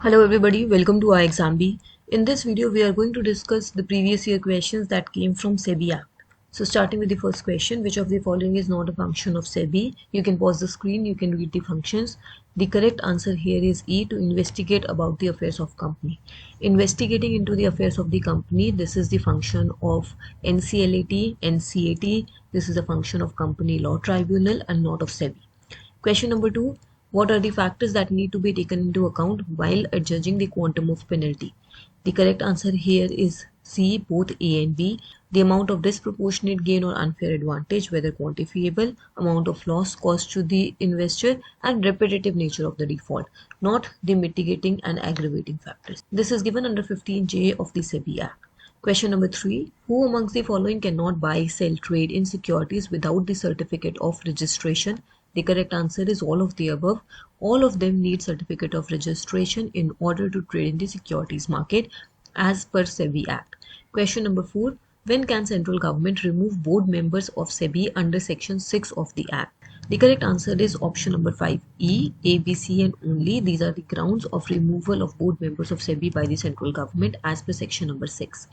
Hello everybody, welcome to our exam B. In this video, we are going to discuss the previous year questions that came from SEBI Act. So starting with the first question, which of the following is not a function of SEBI? You can pause the screen, you can read the functions. The correct answer here is E, to investigate about the affairs of company. Investigating into the affairs of the company, this is the function of NCLAT, NCAT. This is a function of Company Law Tribunal and not of SEBI. Question number 2. What are the factors that need to be taken into account while adjudging the quantum of penalty? The correct answer here is C, both A and B. The amount of disproportionate gain or unfair advantage, whether quantifiable, amount of loss caused to the investor, and repetitive nature of the default, not the mitigating and aggravating factors. This is given under 15J of the SEBI Act. Question number 3. Who amongst the following cannot buy, sell, trade in securities without the certificate of registration? The correct answer is all of the above. All of them need certificate of registration in order to trade in the securities market as per SEBI Act. Question number 4. When can central government remove board members of SEBI under section 6 of the Act? The correct answer is option number 5, E, A, B, C and only. These are the grounds of removal of board members of SEBI by the central government as per section number 6.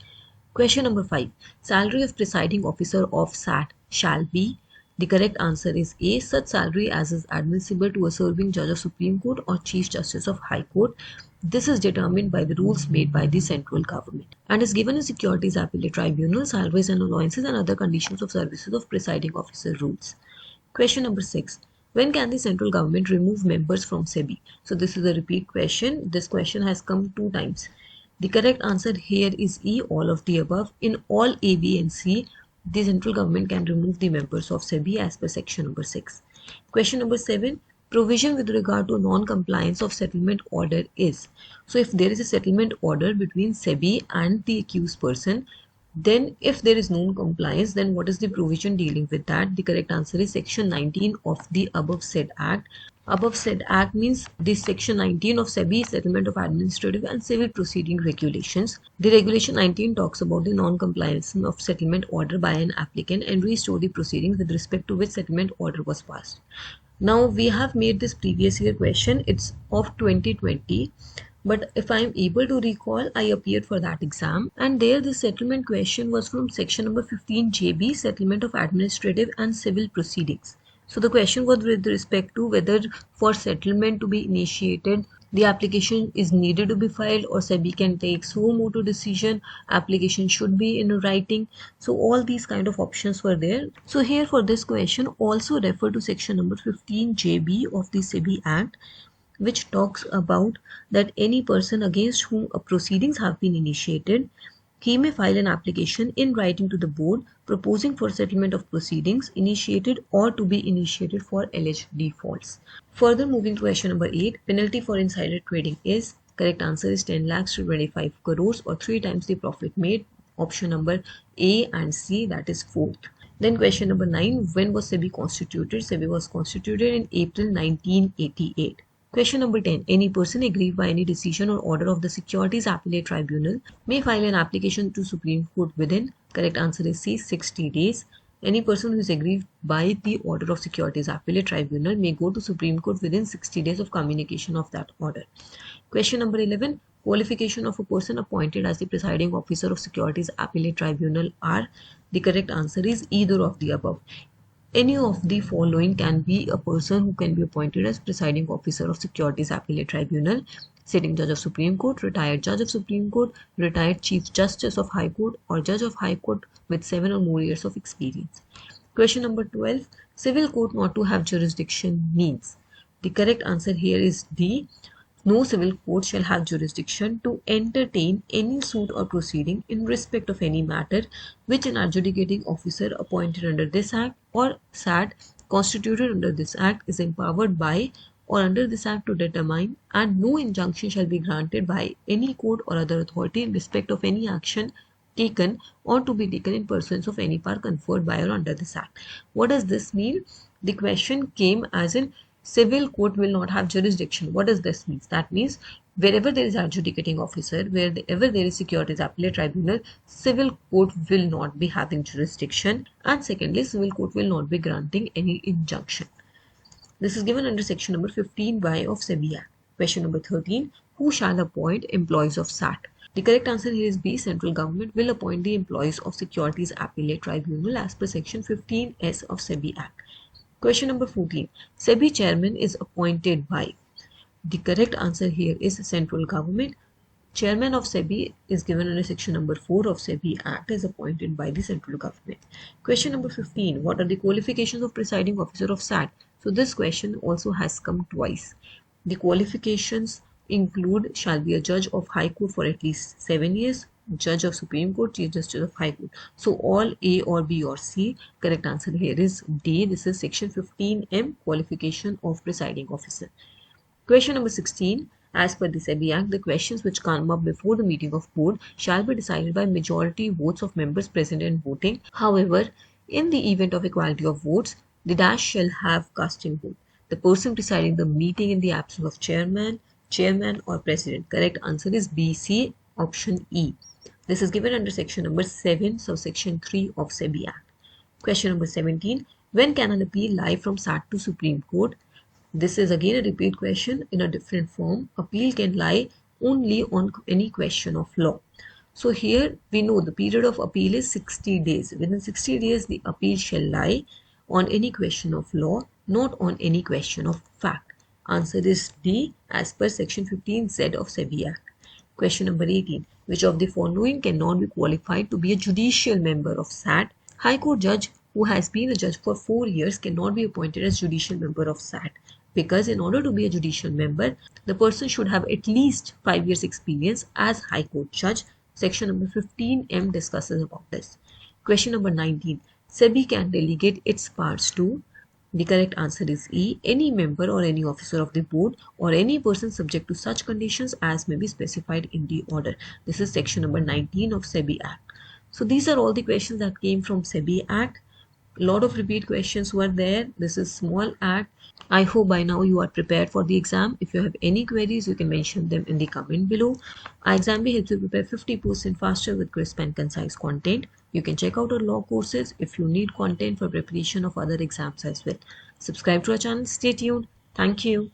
Question number 5. Salary of presiding officer of SAT shall be. The correct answer is A, such salary as is admissible to a serving judge of Supreme Court or Chief Justice of High Court. This is determined by the rules made by the central government and is given in Securities Appellate Tribunal, salaries and allowances and other conditions of services of presiding officer rules. Question number 6. When can the central government remove members from SEBI? So this is a repeat question. This question has come 2 times. The correct answer here is E, all of the above. In all A, B and C, the central government can remove the members of SEBI as per section number 6. Question number 7. Provision with regard to non-compliance of settlement order is. So if there is a settlement order between SEBI and the accused person, then if there is non-compliance, then what is the provision dealing with that? The correct answer is section 19 of the above said act. Above said act means this section 19 of SEBI, Settlement of Administrative and Civil Proceeding Regulations. The regulation 19 talks about the non-compliance of settlement order by an applicant and restore the proceedings with respect to which settlement order was passed. Now we have made this previous year question. It's of 2020. But if I am able to recall, I appeared for that exam and there the settlement question was from section number 15 JB, Settlement of Administrative and Civil Proceedings. So the question was with respect to whether for settlement to be initiated, the application is needed to be filed or SEBI can take suo motu decision, application should be in writing. So all these kind of options were there. So here for this question also refer to section number 15 JB of the SEBI Act, which talks about that any person against whom proceedings have been initiated, he may file an application in writing to the board proposing for settlement of proceedings initiated or to be initiated for alleged defaults. Further, moving to question number 8, penalty for insider trading is. Correct answer is 10 lakhs to 25 crores or 3 times the profit made. Option number A and C, that is 4th. Then question number 9, when was SEBI constituted? SEBI was constituted in April 1988. Question number 10. Any person aggrieved by any decision or order of the Securities Appellate Tribunal may file an application to Supreme Court within. Correct answer is C, 60 days. Any person who is aggrieved by the order of Securities Appellate Tribunal may go to Supreme Court within 60 days of communication of that order. Question number 11. Qualification of a person appointed as the presiding officer of Securities Appellate Tribunal are. The correct answer is either of the above. Any of the following can be a person who can be appointed as presiding officer of Securities Appellate Tribunal: sitting judge of Supreme Court, retired judge of Supreme Court, retired Chief Justice of High Court, or judge of High Court with 7 or more years of experience. Question number 12. Civil court not to have jurisdiction means. The correct answer here is D. No civil court shall have jurisdiction to entertain any suit or proceeding in respect of any matter which an adjudicating officer appointed under this Act or SAT constituted under this Act is empowered by or under this Act to determine, and no injunction shall be granted by any court or other authority in respect of any action taken or to be taken in pursuance of any power conferred by or under this Act. What does this mean? The question came as in civil court will not have jurisdiction. What does this mean? That means wherever there is adjudicating officer, wherever there is Securities Appellate Tribunal, civil court will not be having jurisdiction, and secondly, civil court will not be granting any injunction. This is given under section number 15Y of SEBI Act. Question number 13. Who shall appoint employees of SAT? The correct answer here is B. Central government will appoint the employees of Securities Appellate Tribunal as per section 15S of SEBI Act. Question number 14. SEBI chairman is appointed by. The correct answer here is central government. Chairman of SEBI is given under section number 4 of SEBI Act is appointed by the central government. Question number 15. What are the qualifications of presiding officer of SAT? So this question also has come twice. The qualifications include shall be a judge of High Court for at least 7 years, judge of Supreme Court, Chief Justice of High Court. So all A or B or C. Correct answer here is D. This is section 15M, qualification of presiding officer. Question number 16. As per the SEBI Act, the questions which come up before the meeting of board shall be decided by majority votes of members present and voting. However, in the event of equality of votes, the dash shall have casting vote. The person presiding the meeting in the absence of chairman or president. Correct answer is BC, option E. This is given under section number 7, subsection 3 of SEBI Act. Question number 17. When can an appeal lie from SAT to Supreme Court? This is again a repeat question in a different form. Appeal can lie only on any question of law. So here we know the period of appeal is 60 days. Within 60 days, the appeal shall lie on any question of law, not on any question of fact. Answer is D, as per section 15Z of SEBI Act. Question number 18. Which of the following cannot be qualified to be a judicial member of SAT? High Court judge who has been a judge for 4 years cannot be appointed as judicial member of SAT. Because in order to be a judicial member, the person should have at least 5 years experience as High Court judge. Section number 15M discusses about this. Question number 19. SEBI can delegate its powers to. The correct answer is E. Any member or any officer of the board or any person subject to such conditions as may be specified in the order. This is section number 19 of SEBI Act. So these are all the questions that came from SEBI Act. A lot of repeat questions were there. This is small act. I hope by now you are prepared for the exam. If you have any queries, you can mention them in the comment below. Our exam helps you prepare 50% faster with crisp and concise content. You can check out our law courses if you need content for preparation of other exams as well. Subscribe to our channel. Stay tuned. Thank you.